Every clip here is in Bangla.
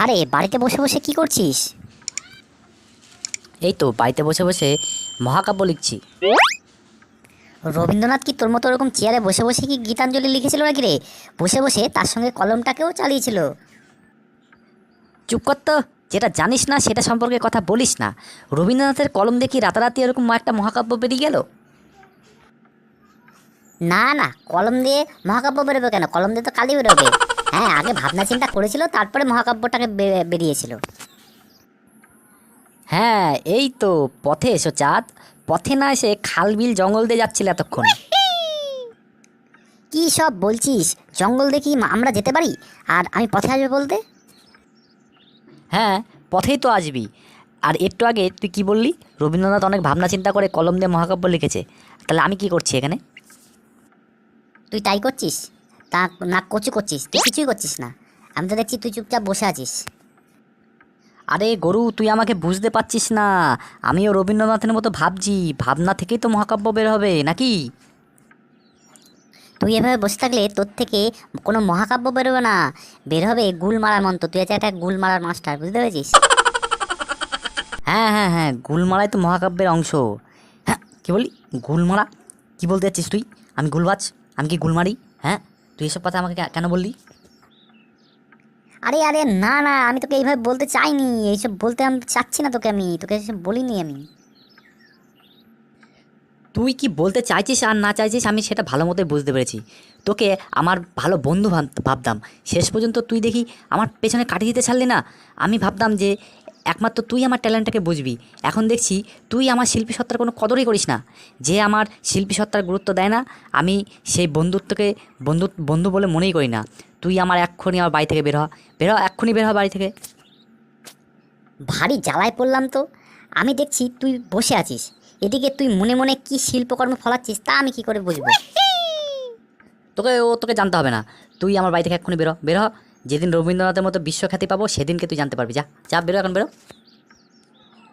আরে বাড়িতে বসে বসে কি করছিস? এই তো বাড়িতে বসে বসে মহাকাব্য লিখছি। রবীন্দ্রনাথ কি তোর মতো ওরকম চেয়ারে বসে বসে কি গীতাঞ্জলি লিখেছিল নাকি রে? বসে বসে তার সঙ্গে কলমটাকেও চালিয়েছিল। চুপ কর তো, যেটা জানিস না সেটা সম্পর্কে কথা বলিস না। রবীন্দ্রনাথের কলম দেখি রাতারাতি এরকম একটা মহাকাব্য বেরিয়ে গেল। না না, কলম দিয়ে মহাকাব্য বেরোবে কেন? কলম দিয়ে তো কালি বেরোবে। হ্যাঁ, আগে ভাবনা চিন্তা করেছিল, তারপরে মহাকাব্যটাকে বেরিয়েছিল। হ্যাঁ, এই তো পথে এসো চাঁদ। পথে না এসে খাল বিল জঙ্গল দিয়ে যাচ্ছিল এতক্ষণ। কি সব বলছিস? জঙ্গল দেখি আমরা যেতে পারি? আর আমি পথে আসবে বলতে? হ্যাঁ, পথেই তো আসবি। আর একটু আগে তুই কি বললি? রবীন্দ্রনাথ অনেক ভাবনা চিন্তা করে কলম দিয়ে মহাকাব্য লিখেছে। তাহলে আমি কি করছি এখানে? তুই তাই করছিস? তা না, কচু করছিস? তুই কিছুই করছিস না। আমি তো দেখছি তুই চুপচাপ বসে আছিস। আরে গরু, তুই আমাকে বুঝতে পারছিস না। আমিও রবীন্দ্রনাথের মতো ভাবছি, ভাবনা থেকেই তো মহাকাব্য বের হবে নাকি? তুই এভাবে বসে থাকলে তোর থেকে কোনো মহাকাব্য বেরোবে না। বের হবে গুল মারার মন্ত্র। তুই একটা গুল মারার মাস্টার, বুঝতে পেরেছিস? হ্যাঁ হ্যাঁ হ্যাঁ, গুলমারাই তো মহাকাব্যের অংশ। হ্যাঁ, কি বলি? গুলমারা? কি বলতে যাচ্ছিস তুই? আমি গুলবাজ? আমি কি গুলমারি? হ্যাঁ, তুই এসব কথা আমাকে কেন বললি? আরে আরে না না, আমি তোকে এইভাবে বলতে চাইনি। এইসব বলতে আমি চাচ্ছি না তোকে, আমি তোকে এসব বলিনি আমি। তুই কি বলতে চাইছিস আর না চাইছিস আমি সেটা ভালো মতোই বুঝতে পেরেছি। তোকে আমার ভালো বন্ধু ভাবতাম। শেষ পর্যন্ত তুই দেখি আমার পেছনে কাটিয়ে দিতে ছাড়লি না। আমি ভাবতাম যে একমাত্র তুই আমার ট্যালেন্টটাকে বুঝবি। এখন দেখছি তুই আমার শিল্পী সত্তার কোনো কদরই করিস না। যে আমার শিল্পী সত্তার গুরুত্ব দেয় না, আমি সেই বন্ধুত্বকে বন্ধু বলে মনেই করি না। তুই আমার এক্ষুনি আমার বাড়ি থেকে বের হ, এক্ষুনি বের হ বাড়ি থেকে। ভারী জ্বালায় পড়লাম তো। আমি দেখছি তুই বসে আছিস, এদিকে তুই মনে মনে কি শিল্পকর্ম ফলাচ্ছিস তা আমি কি করে বুঝবো? তোকে জানতে হবে না। তুই আমার বাড়ি থেকে এক্ষুনি বের হ। যেদিন রবীন্দ্রনাথের মতো বিশ্বখ্যাতি পাবো সেদিনকে তুই জানতে পারবি। যা যা, বেরো, এখন বেরো।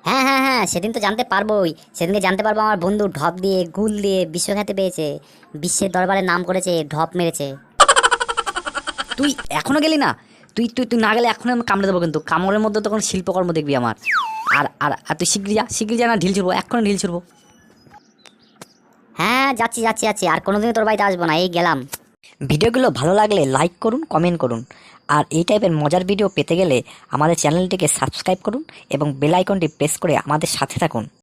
হ্যাঁ হ্যাঁ হ্যাঁ, সেদিন তো জানতে পারবোই। সেদিনকে জানতে পারবো আমার বন্ধু ঢপ দিয়ে গুল দিয়ে বিশ্বখ্যাতি পেয়েছে, বিশ্বের দরবারে নাম করেছে, ঢপ মেরেছে। তুই এখনো গেলি না? তুই তুই তুই না গেলে এখনই আমি কামড়ে দেবো, কিন্তু কামড়ের মধ্যে তখন শিল্পকর্ম দেখবি আমার। আর আর আর তুই শিগগিরি যা, না ঢিল ছুড়বো, এক্ষুনি ঢিল ছুড়বো। হ্যাঁ, যাচ্ছি যাচ্ছি যাচ্ছি, আর কোনোদিনও তোর বাড়িতে আসবো না, এই গেলাম। ভিডিওগুলো ভালো লাগলে লাইক করুন, কমেন্ট করুন। আর এই টাইপের মজার ভিডিও পেতে গেলে আমাদের চ্যানেলটিকে সাবস্ক্রাইব করুন এবং বেল আইকনটি প্রেস করে আমাদের সাথে থাকুন।